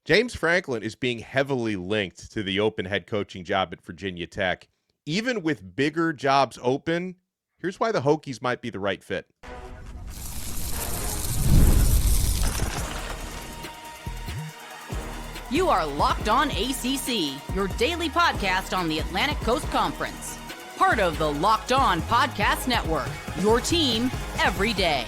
James Franklin is being heavily linked to the open head coaching job at Virginia Tech. Even with bigger jobs open, here's why the Hokies might be the right fit. You are Locked On ACC, your daily podcast on the Atlantic Coast Conference. Part of the Locked On Podcast Network, your team every day.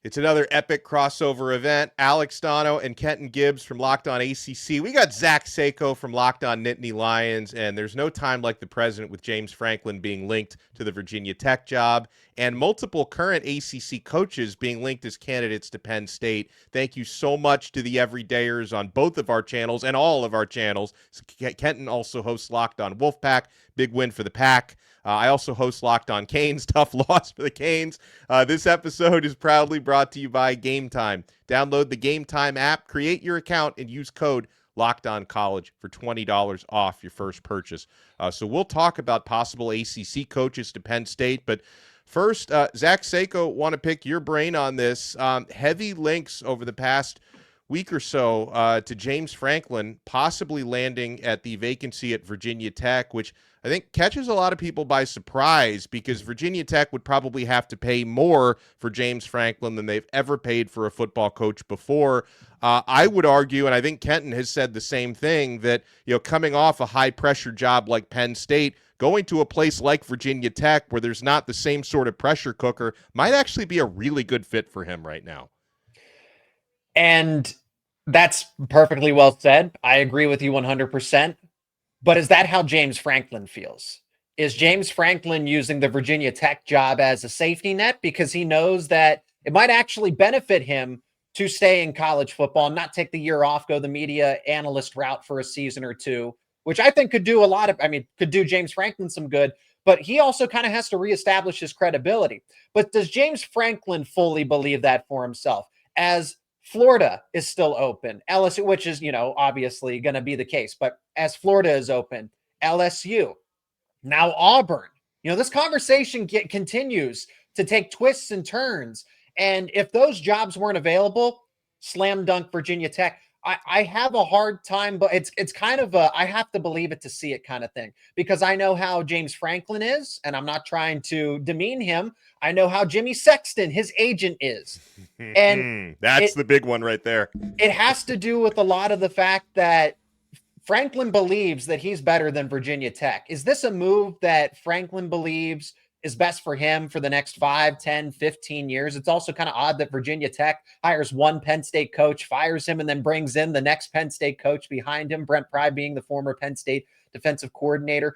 It's another epic crossover event. Alex Donno and Kenton Gibbs from Locked On ACC. We got Zach Sako from Locked On Nittany Lions, and there's no time like the present with James Franklin being linked to the Virginia Tech job and multiple current ACC coaches being linked as candidates to Penn State. Thank you so much to the everydayers on both of our channels and all of our channels. Kenton also hosts Locked On Wolfpack. Big win for the Pack. I also host Locked On Canes. Tough loss for the Canes. This episode is proudly brought to you by Game Time. Download the Game Time app, create your account, and use code LOCKEDONCollege for $20 off your first purchase. So we'll talk about possible ACC coaches to Penn State. But first, Zach Sako, want to pick your brain on this. Heavy links over the past week or so to James Franklin possibly landing at the vacancy at Virginia Tech, which I think catches a lot of people by surprise because Virginia Tech would probably have to pay more for James Franklin than they've ever paid for a football coach before. I would argue, and I think Kenton has said the same thing, that coming off a high-pressure job like Penn State, going to a place like Virginia Tech where there's not the same sort of pressure cooker might actually be a really good fit for him right now. And that's perfectly well said. I agree with you 100%. But is that how James Franklin feels? Is James Franklin using the Virginia Tech job as a safety net because he knows that it might actually benefit him to stay in college football and not take the year off, go the media analyst route for a season or two, which I think could do James Franklin some good, but he also kind of has to reestablish his credibility. But does James Franklin fully believe that for himself? As Florida is still open, LSU, which is, obviously going to be the case, but as Florida is open, LSU, now Auburn, this conversation continues to take twists and turns. And if those jobs weren't available, slam dunk Virginia Tech. I have a hard time, but it's kind of I have to believe it to see it kind of thing, because I know how James Franklin is, and I'm not trying to demean him. I know how Jimmy Sexton, his agent, is. And that's the big one right there. It has to do with a lot of the fact that Franklin believes that he's better than Virginia Tech. Is this a move that Franklin believes is best for him for the next 5, 10, 15 years? It's also kind of odd that Virginia Tech hires one Penn State coach, fires him, and then brings in the next Penn State coach behind him, Brent being the former Penn State defensive coordinator.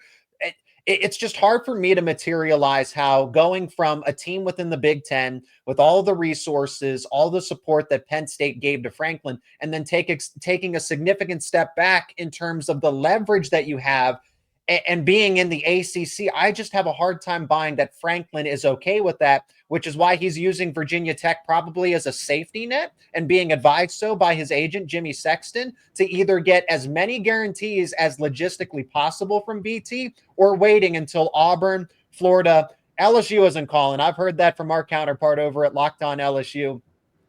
It's just hard for me to materialize how going from a team within the Big Ten with all the resources, all the support that Penn State gave to Franklin, and then taking a significant step back in terms of the leverage that you have and being in the ACC, I just have a hard time buying that Franklin is okay with that, which is why he's using Virginia Tech probably as a safety net and being advised so by his agent, Jimmy Sexton, to either get as many guarantees as logistically possible from BT or waiting until Auburn, Florida, LSU isn't calling. I've heard that from our counterpart over at Locked On LSU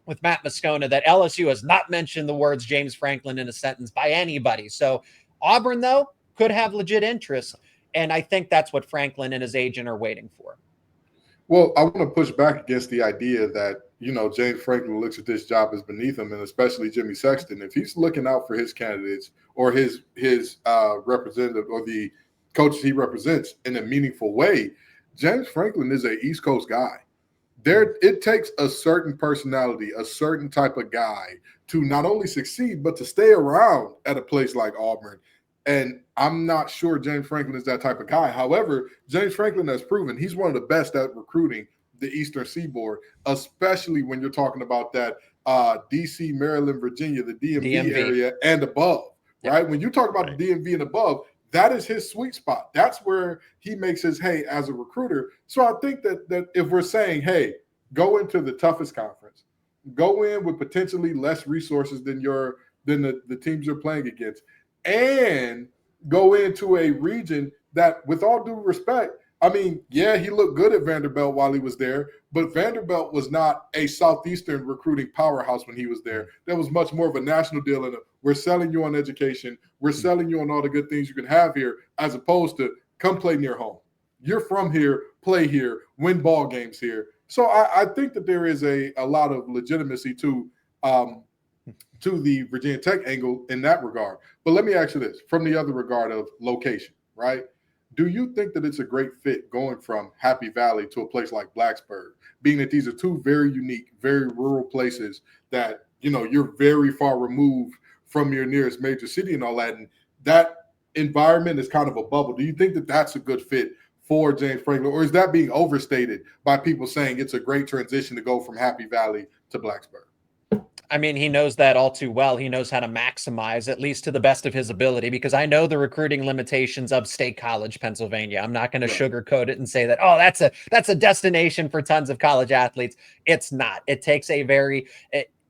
with Matt Moscona, that LSU has not mentioned the words James Franklin in a sentence by anybody. So Auburn, though, could have legit interest, and I think that's what Franklin and his agent are waiting for. Well, I want to push back against the idea that, James Franklin looks at this job as beneath him, and especially Jimmy Sexton. If he's looking out for his candidates or his representative or the coaches he represents in a meaningful way, James Franklin is an East Coast guy. It takes a certain personality, a certain type of guy to not only succeed, but to stay around at a place like Auburn. And I'm not sure James Franklin is that type of guy. However, James Franklin has proven he's one of the best at recruiting the Eastern Seaboard, especially when you're talking about that D.C., Maryland, Virginia, the DMV area and above, right? Yep. When you talk about the DMV and above, that is his sweet spot. That's where he makes his hay as a recruiter. So I think that if we're saying, hey, go into the toughest conference, go in with potentially less resources than the teams you're playing against, and go into a region that, with all due respect, I mean, yeah, he looked good at Vanderbilt while he was there, but Vanderbilt was not a Southeastern recruiting powerhouse when he was there. There was much more of a national deal in it. We're selling you on education. We're selling you on all the good things you can have here, as opposed to come play near home. You're from here, play here, win ball games here. So I think that there is a lot of legitimacy to the Virginia Tech angle in that regard. But let me ask you this, from the other regard of location, right? Do you think that it's a great fit going from Happy Valley to a place like Blacksburg, being that these are two very unique, very rural places that, you're very far removed from your nearest major city and all that, and that environment is kind of a bubble. Do you think that that's a good fit for James Franklin, or is that being overstated by people saying it's a great transition to go from Happy Valley to Blacksburg? I mean, he knows that all too well. He knows how to maximize, at least to the best of his ability, because I know the recruiting limitations of State College, Pennsylvania. I'm not going to sugarcoat it and say that, oh, that's a destination for tons of college athletes. It's not. It takes a very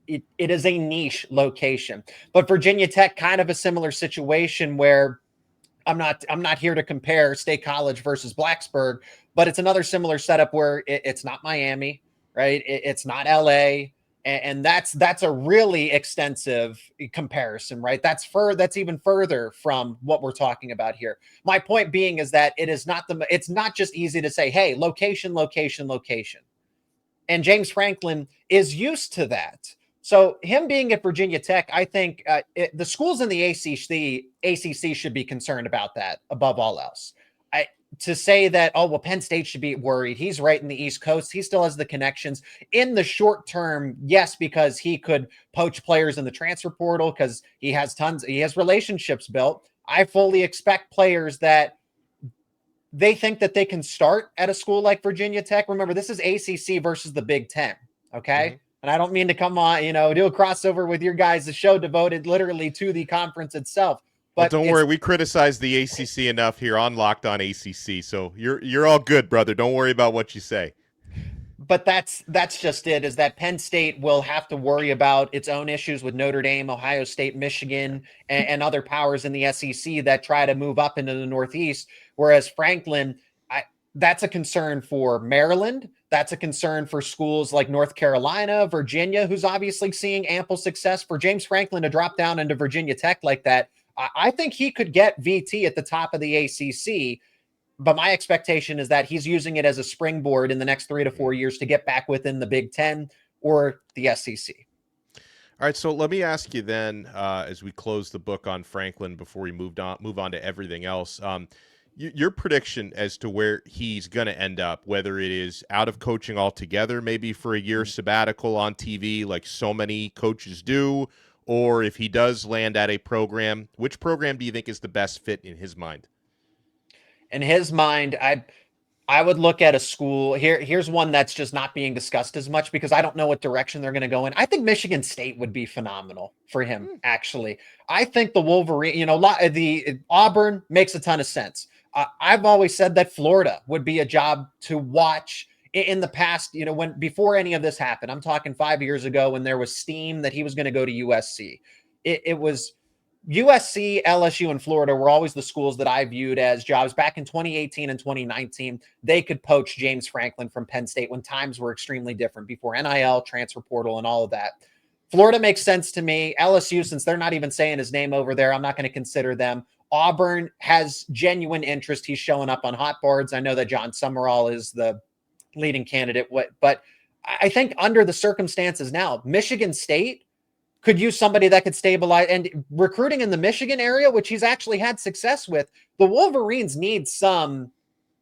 it is a niche location. But Virginia Tech, kind of a similar situation where I'm not here to compare State College versus Blacksburg, but it's another similar setup where it's not Miami, right? It's not LA. And that's a really extensive comparison, right? That's even further from what we're talking about here. My point being is that it's not just easy to say, hey, location, location, location. And James Franklin is used to that. So him being at Virginia Tech, I think the schools in the ACC should be concerned about that above all else. To say that, oh, well, Penn State should be worried. He's right in the East Coast. He still has the connections. In the short term, yes, because he could poach players in the transfer portal because he has relationships built. I fully expect players that they think that they can start at a school like Virginia Tech. Remember, this is ACC versus the Big Ten, okay? Mm-hmm. And I don't mean to come on, do a crossover with your guys, the show devoted literally to the conference itself. But don't worry, we criticize the ACC enough here on Locked On ACC, so you're all good, brother. Don't worry about what you say. But that's just it, is that Penn State will have to worry about its own issues with Notre Dame, Ohio State, Michigan, and other powers in the SEC that try to move up into the Northeast, whereas Franklin, that's a concern for Maryland. That's a concern for schools like North Carolina, Virginia, who's obviously seeing ample success. For James Franklin to drop down into Virginia Tech like that, I think he could get VT at the top of the ACC, but my expectation is that he's using it as a springboard in the next 3 to 4 years to get back within the Big Ten or the SEC. All right, so let me ask you then, as we close the book on Franklin before we move on to everything else, your prediction as to where he's going to end up, whether it is out of coaching altogether, maybe for a year sabbatical on TV like so many coaches do, or if he does land at a program, which program do you think is the best fit in his mind? In his mind, I would look at a school. Here's one that's just not being discussed as much because I don't know what direction they're going to go in. I think Michigan State would be phenomenal for him, actually. I think the Wolverine, the Auburn makes a ton of sense. I've always said that Florida would be a job to watch in the past, before any of this happened. I'm talking 5 years ago when there was steam that he was going to go to USC. It was USC, LSU, and Florida were always the schools that I viewed as jobs. Back in 2018 and 2019, they could poach James Franklin from Penn State when times were extremely different before NIL, transfer portal, and all of that. Florida makes sense to me. LSU, since they're not even saying his name over there, I'm not going to consider them. Auburn has genuine interest. He's showing up on hot boards. I know that John Summerall is the leading candidate, but I think under the circumstances now, Michigan State could use somebody that could stabilize, and recruiting in the Michigan area, which he's actually had success with. The Wolverines need some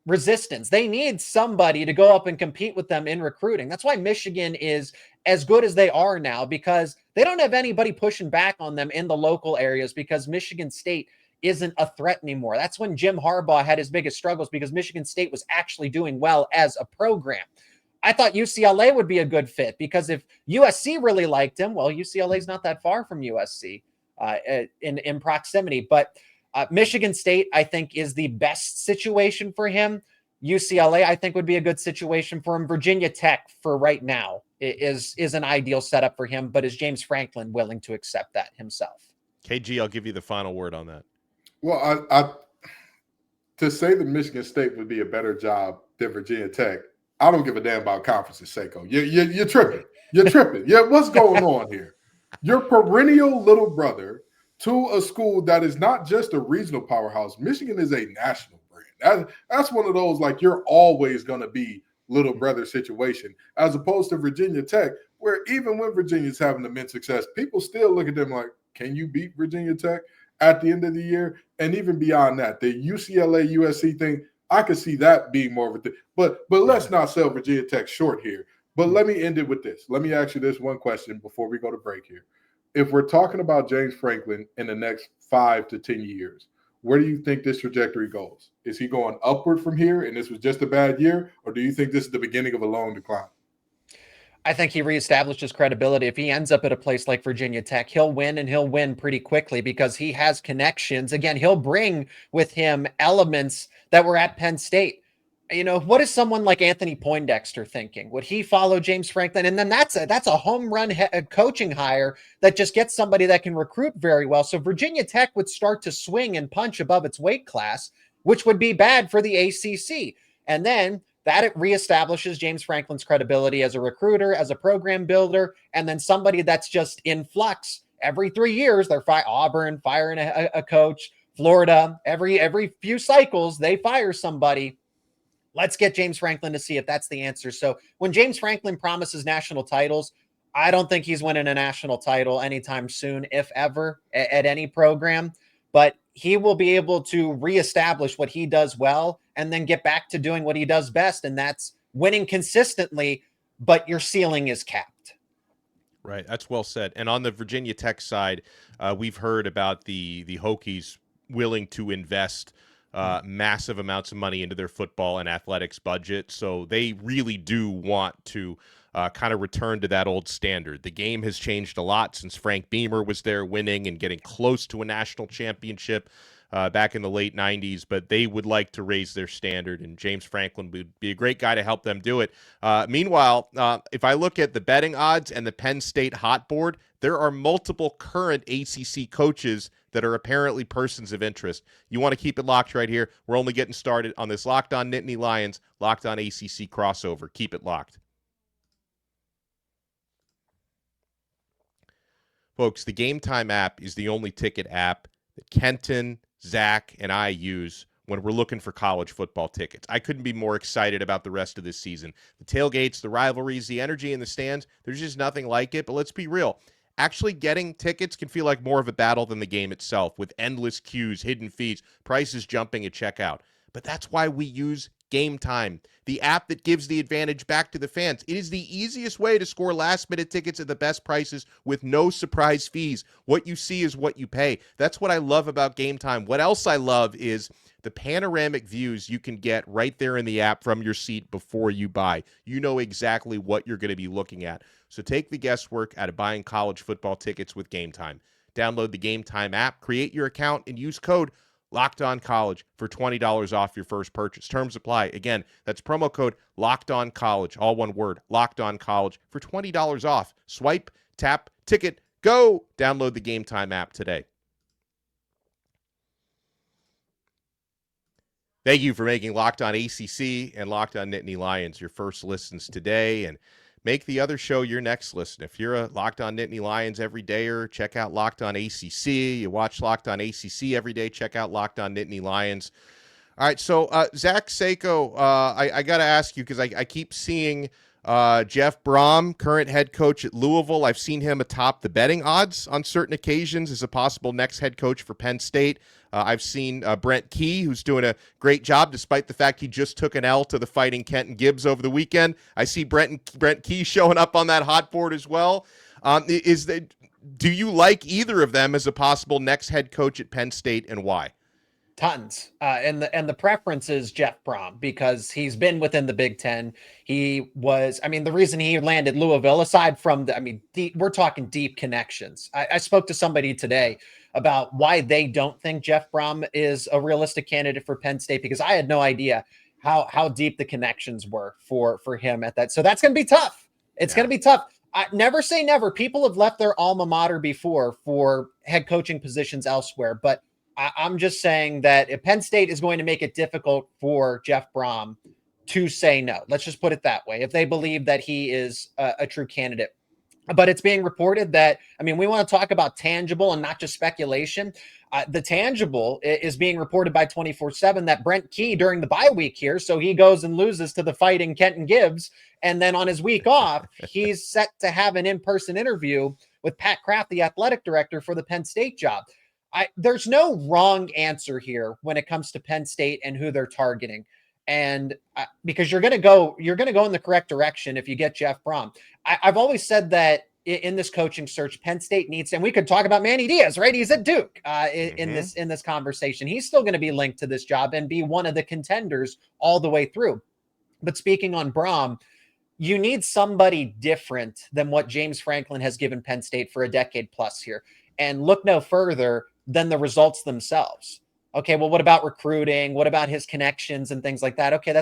resistance. They need somebody to go up and compete with them in recruiting. That's why Michigan is as good as they are now, because they don't have anybody pushing back on them in the local areas, because Michigan State isn't a threat anymore. That's when Jim Harbaugh had his biggest struggles, because Michigan State was actually doing well as a program. I thought UCLA would be a good fit, because if USC really liked him, well, UCLA is not that far from USC in proximity. But Michigan State, I think, is the best situation for him. UCLA, I think, would be a good situation for him. Virginia Tech, for right now, is an ideal setup for him. But is James Franklin willing to accept that himself? KG, I'll give you the final word on that. Well, to say that Michigan State would be a better job than Virginia Tech, I don't give a damn about conferences, Sako. You're tripping. You're tripping. Yeah, what's going on here? Your perennial little brother to a school that is not just a regional powerhouse. Michigan is a national brand. That's one of those, like, you're always going to be little brother situation, as opposed to Virginia Tech, where even when Virginia's having immense success, people still look at them like, can you beat Virginia Tech at the end of the year? And even beyond that, the UCLA USC thing, I could see that being more of a thing. But let's not sell Virginia Tech short here. But let me end it with this. Let me ask you this one question before we go to break here. If we're talking about James Franklin in the next 5 to 10 years, where do you think this trajectory goes? Is he going upward from here and this was just a bad year? Or do you think this is the beginning of a long decline? I think he reestablished his credibility. If he ends up at a place like Virginia Tech, he'll win, and he'll win pretty quickly because he has connections. Again, he'll bring with him elements that were at Penn State. You know, what is someone like Anthony Poindexter thinking? Would he follow James Franklin? And then that's a home run coaching hire that just gets somebody that can recruit very well. So Virginia Tech would start to swing and punch above its weight class, which would be bad for the ACC. And then that it reestablishes James Franklin's credibility as a recruiter, as a program builder, and then somebody that's just in flux. Every 3 years, they're Auburn firing a coach, Florida, every few cycles, they fire somebody. Let's get James Franklin to see if that's the answer. So when James Franklin promises national titles, I don't think he's winning a national title anytime soon, if ever, at any program. But he will be able to reestablish what he does well and then get back to doing what he does best, and that's winning consistently, but your ceiling is capped. Right. That's well said. And on the Virginia Tech side, we've heard about the Hokies willing to invest massive amounts of money into their football and athletics budget. So they really do want to kind of return to that old standard. The game has changed a lot since Frank Beamer was there winning and getting close to a national championship back in the late 90s, but they would like to raise their standard, and James Franklin would be a great guy to help them do it. Meanwhile, if I look at the betting odds and the Penn State hot board, there are multiple current ACC coaches that are apparently persons of interest. You want to keep it locked right here. We're only getting started on this Locked On Nittany Lions, Locked On ACC crossover. Keep it locked. Folks, the Game Time app is the only ticket app that Kenton, Zach, and I use when we're looking for college football tickets. I couldn't be more excited about the rest of this season. The tailgates, the rivalries, the energy in the stands, there's just nothing like it. But let's be real. Actually getting tickets can feel like more of a battle than the game itself, with endless queues, hidden fees, prices jumping at checkout. But that's why we use Game Time, the app that gives the advantage back to the fans. It is the easiest way to score last-minute tickets at the best prices with no surprise fees. What you see is what you pay. That's what I love about Game Time. What else I love is the panoramic views you can get right there in the app from your seat before you buy. You know exactly what you're going to be looking at. So take the guesswork out of buying college football tickets with Game Time. Download the Game Time app, create your account, and use code LOCKEDONCollege for $20 off your first purchase. Terms apply. Again, that's promo code LOCKEDONCollege, all one word, LOCKEDONCollege, for $20 off. Swipe, tap, ticket, go! Download the Game Time app today. Thank you for making Locked On ACC and Locked On Nittany Lions your first listens today, and make the other show your next listen. If you're a Locked On Nittany Lions everydayer, check out Locked On ACC. You watch Locked On ACC every day, check out Locked On Nittany Lions. All right, so Zach Sako, I got to ask you, because I keep seeing Jeff Braum, current head coach at Louisville. I've seen him atop the betting odds on certain occasions as a possible next head coach for Penn State. I've seen Brent Key, who's doing a great job despite the fact he just took an L to the Fighting Kenton Gibbs over the weekend. I see Brent Key showing up on that hot board as well. Do you like either of them as a possible next head coach at Penn State, and why? Tons. And the preference is Jeff Braum, because he's been within the Big Ten. He was, the reason he landed Louisville, aside from we're talking deep connections. I spoke to somebody today about why they don't think Jeff Braum is a realistic candidate for Penn State, because I had no idea how deep the connections were for him at that. So that's going to be tough. It's going to be tough. Never say never. People have left their alma mater before for head coaching positions elsewhere, but I'm just saying that if Penn State is going to make it difficult for Jeff Braum to say no, let's just put it that way, if they believe that he is a true candidate. But it's being reported that, I mean, we want to talk about tangible and not just speculation. The tangible is being reported by 24/7 that Brent Key during the bye week here, so he goes and loses to the fighting Kenton Gibbs. And then on his week off, he's set to have an in-person interview with Pat Kraft, the athletic director for the Penn State job. There's no wrong answer here when it comes to Penn State and who they're targeting. And because you're going to go in the correct direction if you get Jeff Braum. I've always said that in this coaching search, Penn State needs, and we could talk about Manny Diaz, right? He's at Duke in this conversation. He's still going to be linked to this job and be one of the contenders all the way through. But speaking on Braum, you need somebody different than what James Franklin has given Penn State for a decade plus here. And look no further than the results themselves. Okay, well, what about recruiting? What about his connections and things like that? Okay,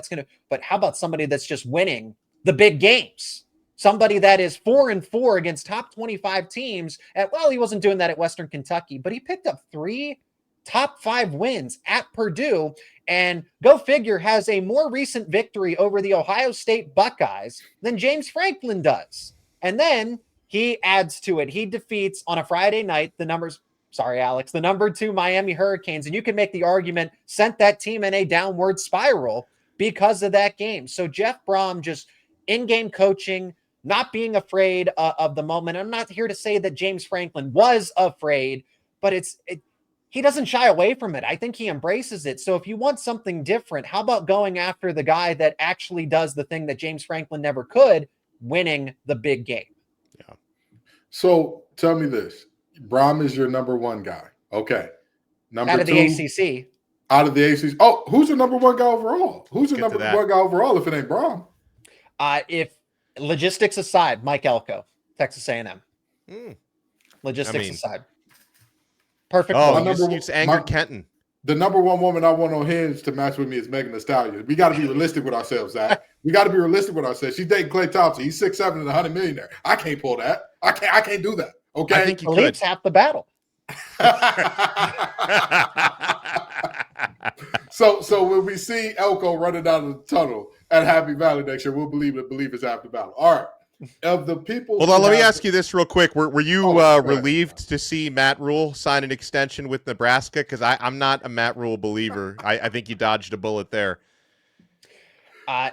but how about somebody that's just winning the big games? Somebody that is 4-4 against top 25 teams. He wasn't doing that at Western Kentucky, but he picked up 3 top 5 wins at Purdue, and go figure, has a more recent victory over the Ohio State Buckeyes than James Franklin does. And then he adds to it. He defeats on a Friday night the number 2 Miami Hurricanes. And you can make the argument sent that team in a downward spiral because of that game. So Jeff Braum, just in-game coaching, not being afraid of the moment. I'm not here to say that James Franklin was afraid, but he doesn't shy away from it. I think he embraces it. So if you want something different, how about going after the guy that actually does the thing that James Franklin never could, winning the big game? Yeah. So tell me this. Braum is your number 1 guy. Okay. Number out of 2, the ACC. Out of the ACC. Oh, who's your number 1 guy overall? Who's your number 1 guy overall if it ain't Braum? If logistics aside, Mike Elko, Texas A&M. Logistics aside. Perfect. Oh, it's angered Kenton. The number 1 woman I want on Hinge to match with me is Megan Thee Stallion. We got to be realistic with ourselves, Zach. We got to be realistic with ourselves. She's dating Klay Thompson. He's 6'7" and $100 millionaire. I can't pull that. I can't do that. Okay. I think you could. Leaves half the battle. So when we see Elko running out of the tunnel at Happy Valley next year, we'll believe it's half the battle. All right. Of the people. Hold on, let me ask you this real quick. Were you relieved to see Matt Rule sign an extension with Nebraska? Because I'm not a Matt Rule believer. I think you dodged a bullet there.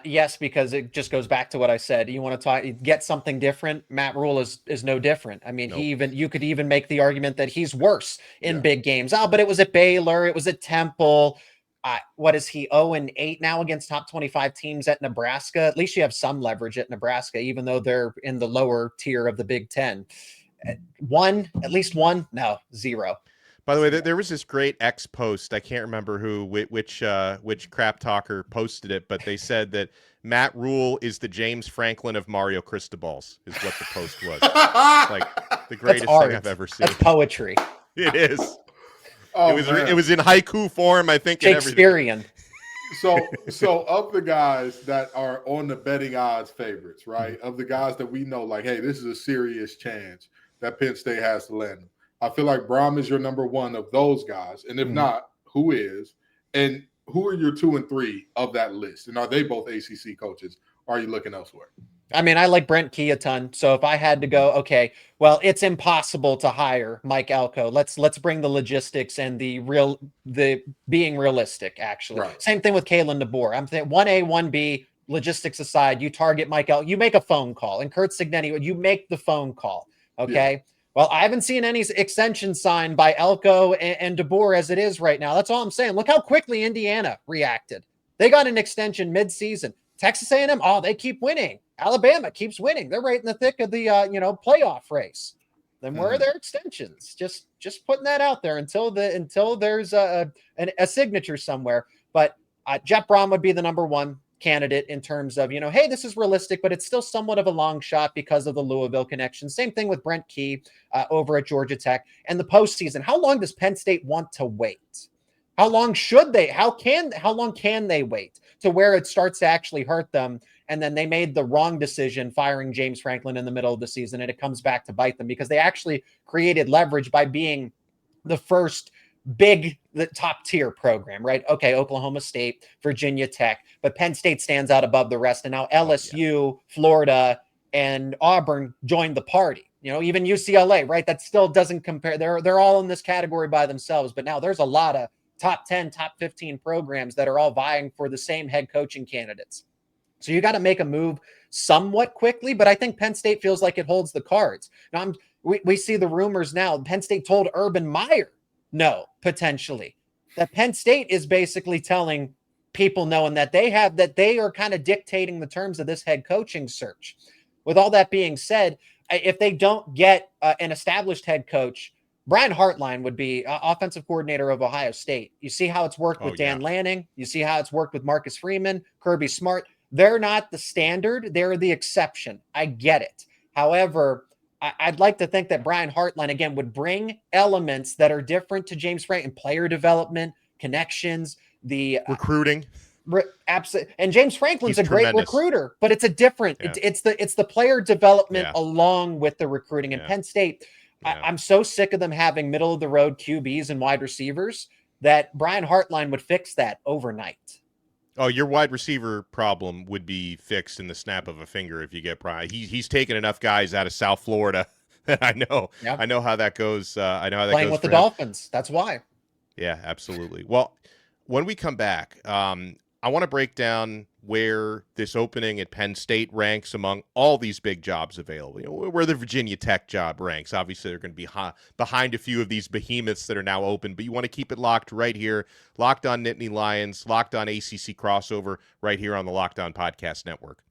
Yes, because it just goes back to what I said. You want to get something different. Matt Rule is no different. I mean, nope. You could even make the argument that he's worse in big games. But it was at Baylor. It was at Temple. What is he, 0-8 now against top 25 teams at Nebraska? At least you have some leverage at Nebraska, even though they're in the lower tier of the Big Ten. At least one? No, 0. By the way, there was this great X post. I can't remember which crap talker posted it, but they said that Matt Rule is the James Franklin of Mario Cristobal's, is what the post was. Like the greatest thing I've ever seen. That's poetry. It is. Oh, it was in haiku form, I think. Shakespearean. So of the guys that are on the betting odds favorites, right? Of the guys that we know, like, hey, this is a serious chance that Penn State has to land them. I feel like Braum is your number 1 of those guys. And if not, who is? And who are your 2 and 3 of that list? And are they both ACC coaches? Or are you looking elsewhere? I mean, I like Brent Key a ton. So if I had to go, okay, well, it's impossible to hire Mike Elko. Let's bring the logistics and the being realistic, actually. Right. Same thing with Kalen DeBoer. I'm saying 1A, 1B, logistics aside, you target Mike Elko. You make a phone call. And Kurt Cignetti, you make the phone call. Okay. Yeah. Well, I haven't seen any extension signed by Elko and DeBoer as it is right now. That's all I'm saying. Look how quickly Indiana reacted. They got an extension mid-season. Texas A&M, they keep winning. Alabama keeps winning. They're right in the thick of the playoff race. Then where are their extensions? Just putting that out there until there's a signature somewhere. But Jeff Braum would be the number 1 candidate in terms of, hey, this is realistic, but it's still somewhat of a long shot because of the Louisville connection. Same thing with Brent Key over at Georgia Tech and the postseason. How long does Penn State want to wait? How long should they? How long can they wait to where it starts to actually hurt them? And then they made the wrong decision firing James Franklin in the middle of the season, and it comes back to bite them because they actually created leverage by being the first the top tier program, right? Okay, Oklahoma State, Virginia Tech, but Penn State stands out above the rest. And now LSU, Florida, and Auburn joined the party. Even UCLA, right? That still doesn't compare. They're all in this category by themselves. But now there's a lot of top 10, top 15 programs that are all vying for the same head coaching candidates. So you got to make a move somewhat quickly, but I think Penn State feels like it holds the cards. Now we see the rumors now. Penn State told Urban Meyer no, potentially. That Penn State is basically telling people knowing that they are kind of dictating the terms of this head coaching search. With all that being said, if they don't get an established head coach, Brian Hartline would be offensive coordinator of Ohio State. You see how it's worked with Dan Lanning. You see how it's worked with Marcus Freeman, Kirby Smart. They're not the standard. They're the exception. I get it. However, I'd like to think that Brian Hartline, again, would bring elements that are different to James Franklin, player development, connections, the recruiting. Absolutely. And James Franklin's a great recruiter, but it's a different, it's the player development along with the recruiting. And Penn State, I'm so sick of them having middle of the road QBs and wide receivers that Brian Hartline would fix that overnight. Oh, your wide receiver problem would be fixed in the snap of a finger if you get Brian. He's taken enough guys out of South Florida that I know. Yep. I know how that goes. I know how that playing goes with the him. Dolphins. That's why. Yeah, absolutely. Well, when we come back, I want to break down where this opening at Penn State ranks among all these big jobs available. Where the Virginia Tech job ranks. Obviously, they're going to be behind a few of these behemoths that are now open, but you want to keep it locked right here. Locked on Nittany Lions, Locked on ACC crossover right here on the Locked On Podcast Network.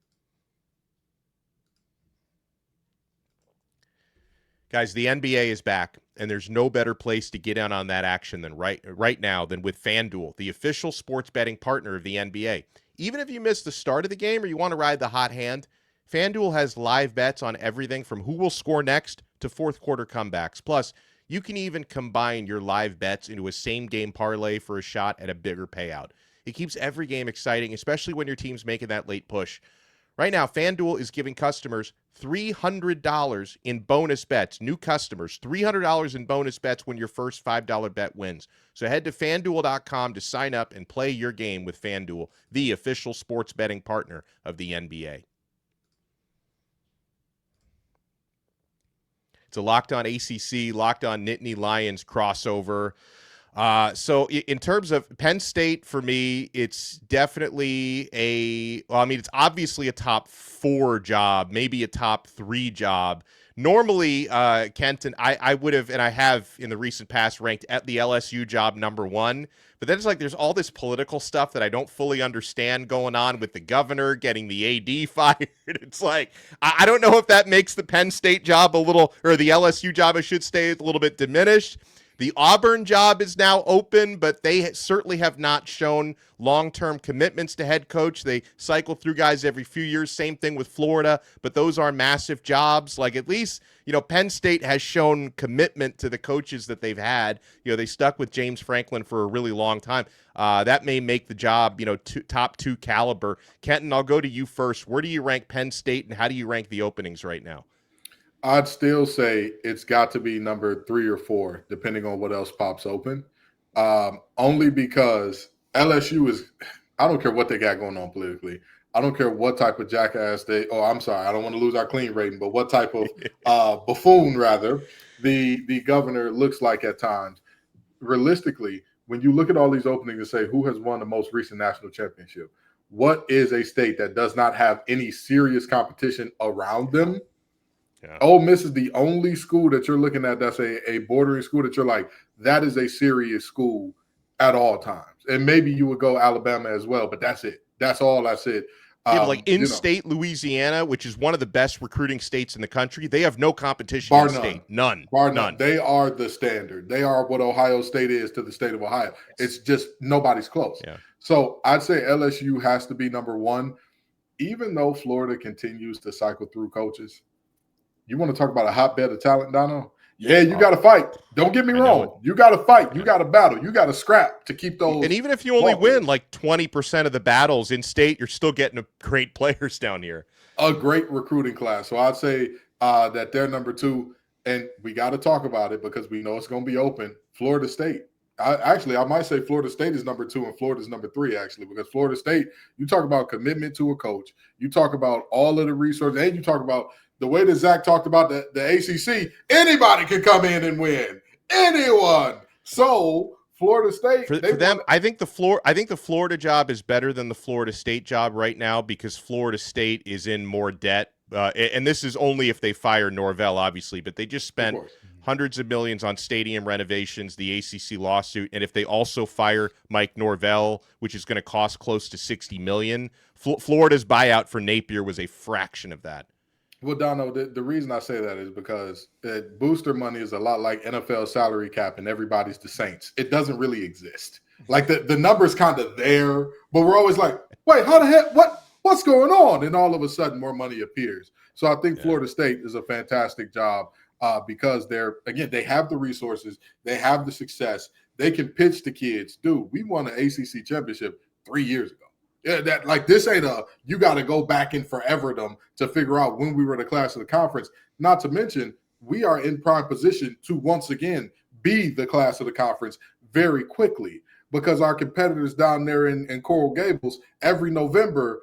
Guys, the NBA is back, and there's no better place to get in on that action than right now than with FanDuel, the official sports betting partner of the NBA. Even if you miss the start of the game or you want to ride the hot hand, FanDuel has live bets on everything from who will score next to fourth quarter comebacks. Plus, you can even combine your live bets into a same-game parlay for a shot at a bigger payout. It keeps every game exciting, especially when your team's making that late push. Right now, FanDuel is giving customers $300 in bonus bets. New customers, $300 in bonus bets when your first $5 bet wins. So head to FanDuel.com to sign up and play your game with FanDuel, the official sports betting partner of the NBA. It's a Locked On ACC, Locked On Nittany Lions crossover. So in terms of Penn State, for me, it's definitely it's obviously a top 4 job, maybe a top 3 job. Normally, Kenton, I would have, and I have in the recent past, ranked at the LSU job number 1. But then it's like there's all this political stuff that I don't fully understand going on with the governor getting the AD fired. It's like, I don't know if that makes the Penn State job or the LSU job, I should say, a little bit diminished. The Auburn job is now open, but they certainly have not shown long-term commitments to head coach. They cycle through guys every few years. Same thing with Florida, but those are massive jobs. Like at least, Penn State has shown commitment to the coaches that they've had. They stuck with James Franklin for a really long time. That may make the job, top 2 caliber. Kenton, I'll go to you first. Where do you rank Penn State, and how do you rank the openings right now? I'd still say it's got to be number 3 or 4, depending on what else pops open. Only because LSU is – I don't care what they got going on politically. I don't care what type of jackass I don't want to lose our clean rating, but what type of buffoon, rather, the governor looks like at times. Realistically, when you look at all these openings and say who has won the most recent national championship, what is a state that does not have any serious competition around them? Yeah. Ole Miss is the only school that you're looking at that's a bordering school that you're like, that is a serious school at all times. And maybe you would go Alabama as well, but that's it. That's all. That's it. Like in-state Louisiana, which is one of the best recruiting states in the country, they have no competition in state. None. None. They are the standard. They are what Ohio State is to the state of Ohio. It's just nobody's close. Yeah. So I'd say LSU has to be number 1, even though Florida continues to cycle through coaches. You want to talk about a hotbed of talent, Donno? Yeah, you got to fight. Don't get me wrong. You got to fight. You got to battle. You got to scrap to keep those. And even if you only win like 20% of the battles in state, you're still getting great players down here. A great recruiting class. So I'd say that they're number 2. And we got to talk about it because we know it's going to be open. Florida State. I might say Florida State is number 2 and Florida's number 3, actually, because Florida State, you talk about commitment to a coach, you talk about all of the resources, and you talk about the way that Zach talked about the ACC. Anybody can come in and win. Anyone. So Florida State, for them, I think the Florida job is better than the Florida State job right now because Florida State is in more debt. And this is only if they fire Norvell, obviously, but they just spent hundreds of millions on stadium renovations, the ACC lawsuit, and if they also fire Mike Norvell, which is going to cost close to $60 million, Florida's buyout for Napier was a fraction of that. Well, Donno, the reason I say that is because booster money is a lot like NFL salary cap and everybody's the Saints. It doesn't really exist. Like the number's kind of there, but we're always like, wait, how the heck, what's going on? And all of a sudden more money appears. So I think Florida State is a fantastic job because they have the resources, they have the success, they can pitch to kids. Dude, we won an ACC championship 3 years ago. Yeah, that like this ain't you got to go back in foreverdom to figure out when we were the class of the conference. Not to mention, we are in prime position to once again be the class of the conference very quickly because our competitors down there in Coral Gables, every November,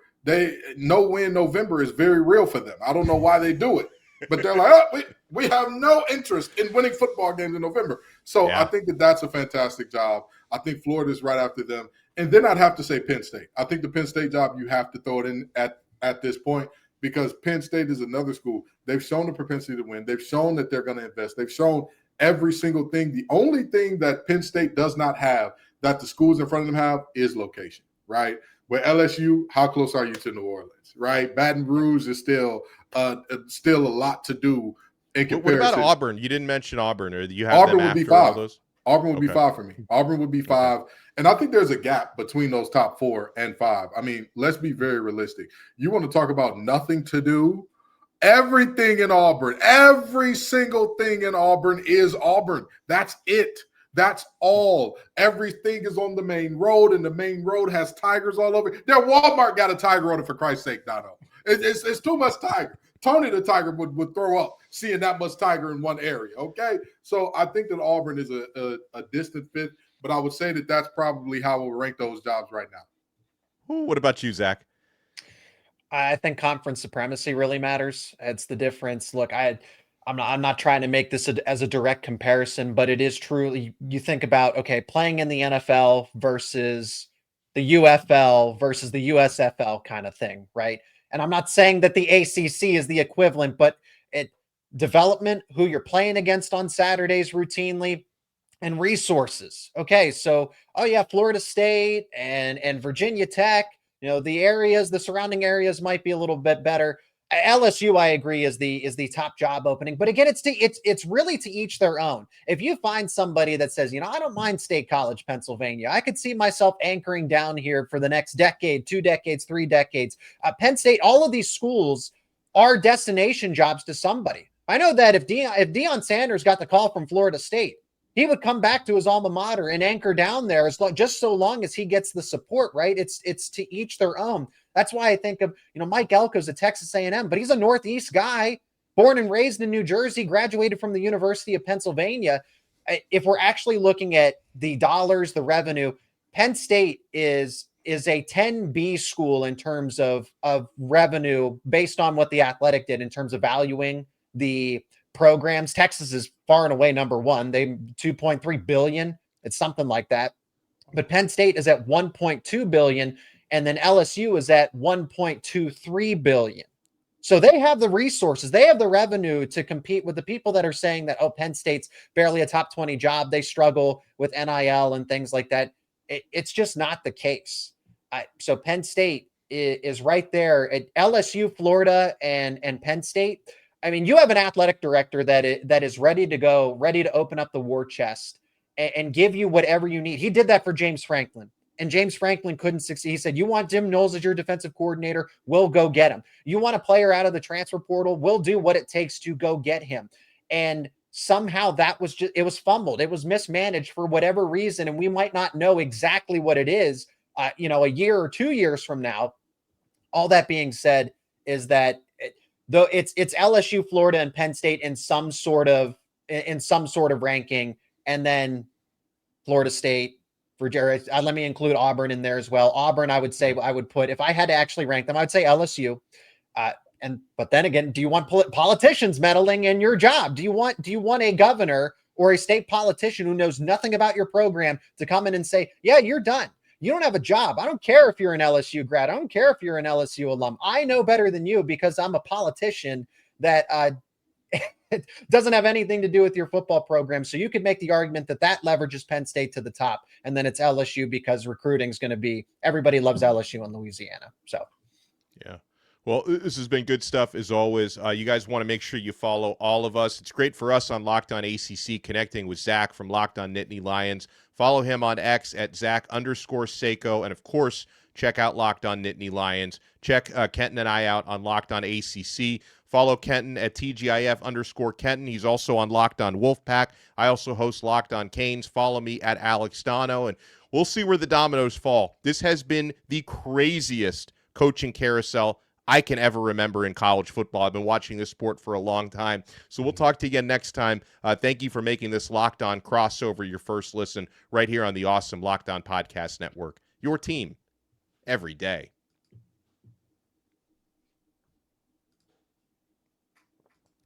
no-win November is very real for them. I don't know why they do it, but they're like, we have no interest in winning football games in November. So I think that's a fantastic job. I think Florida's right after them. And then I'd have to say Penn State. I think the Penn State job, you have to throw it in at this point because Penn State is another school. They've shown the propensity to win. They've shown that they're going to invest. They've shown every single thing. The only thing that Penn State does not have that the schools in front of them have is location, right? Where LSU, how close are you to New Orleans, right? Baton Rouge is still a lot to do in comparison. What about Auburn? You didn't mention Auburn. Or you have Auburn them would be after all 5. those? Auburn would be 5 for me. Auburn would be 5. And I think there's a gap between those top 4 and 5. I mean, let's be very realistic. You want to talk about nothing to do? Everything in Auburn, every single thing in Auburn is Auburn. That's it. That's all. Everything is on the main road, and the main road has tigers all over. Their Walmart got a tiger on it, for Christ's sake, Donno. It's too much tiger. Tony the Tiger would throw up seeing that much tiger in one area, okay? So I think that Auburn is a distant fifth, but I would say that that's probably how we'll rank those jobs right now. What about you, Zach? I think conference supremacy really matters. It's the difference. Look, I'm not trying to make this as a direct comparison, but it is truly, you think about, okay, playing in the NFL versus the UFL versus the USFL kind of thing, right? And I'm not saying that the ACC is the equivalent, but development, who you're playing against on Saturdays routinely, and resources. Okay, so, Florida State and Virginia Tech, the surrounding areas might be a little bit better. LSU, I agree, is the top job opening. But again, it's really to each their own. If you find somebody that says, I don't mind State College, Pennsylvania, I could see myself anchoring down here for the next decade, 2 decades, 3 decades. Penn State, all of these schools are destination jobs to somebody. I know that if Deion Sanders got the call from Florida State, he would come back to his alma mater and anchor down there just so long as he gets the support, right? It's to each their own. That's why I think of, Mike Elko's a Texas A&M, but he's a Northeast guy, born and raised in New Jersey, graduated from the University of Pennsylvania. If we're actually looking at the dollars, the revenue, Penn State is a 10B school in terms of revenue based on what the Athletic did in terms of valuing the programs. Texas is far and away number 1. They 2.3 billion. It's something like that. But Penn State is at 1.2 billion. And then LSU is at 1.23 billion. So they have the resources. They have the revenue to compete with the people that are saying that, Penn State's barely a top 20 job. They struggle with NIL and things like that. It's just not the case. So Penn State is right there at LSU, Florida, and Penn State. I mean, you have an athletic director that is ready to go, ready to open up the war chest and give you whatever you need. He did that for James Franklin. And James Franklin couldn't succeed. He said, you want Jim Knowles as your defensive coordinator? We'll go get him. You want a player out of the transfer portal? We'll do what it takes to go get him. And somehow it was fumbled. It was mismanaged for whatever reason. And we might not know exactly what it is, a year or 2 years from now. All that being said is that though it's LSU, Florida, and Penn State in some sort of ranking. And then Florida State, Virginia. Let me include Auburn in there as well. Auburn, I would say I would put, if I had to actually rank them, I would say LSU. But then again, do you want politicians meddling in your job? Do you want a governor or a state politician who knows nothing about your program to come in and say, yeah, you're done. You don't have a job. I don't care if you're an LSU grad. I don't care if you're an LSU alum. I know better than you because I'm a politician that it doesn't have anything to do with your football program. So you could make the argument that leverages Penn State to the top, and then it's LSU because recruiting is going to be, everybody loves LSU in Louisiana. So, yeah. Well, this has been good stuff as always. You guys want to make sure you follow all of us. It's great for us on Locked On ACC connecting with Zach from Locked On Nittany Lions. Follow him on X at Zach_Sako. And, of course, check out Locked On Nittany Lions. Check Kenton and I out on Locked On ACC. Follow Kenton at TGIF_Kenton. He's also on Locked On Wolfpack. I also host Locked On Canes. Follow me at Alex Donno, and we'll see where the dominoes fall. This has been the craziest coaching carousel I can ever remember in college football. I've been watching this sport for a long time. So we'll talk to you again next time. Thank you for making this Locked On crossover your first listen right here on the awesome Locked On Podcast Network. Your team every day.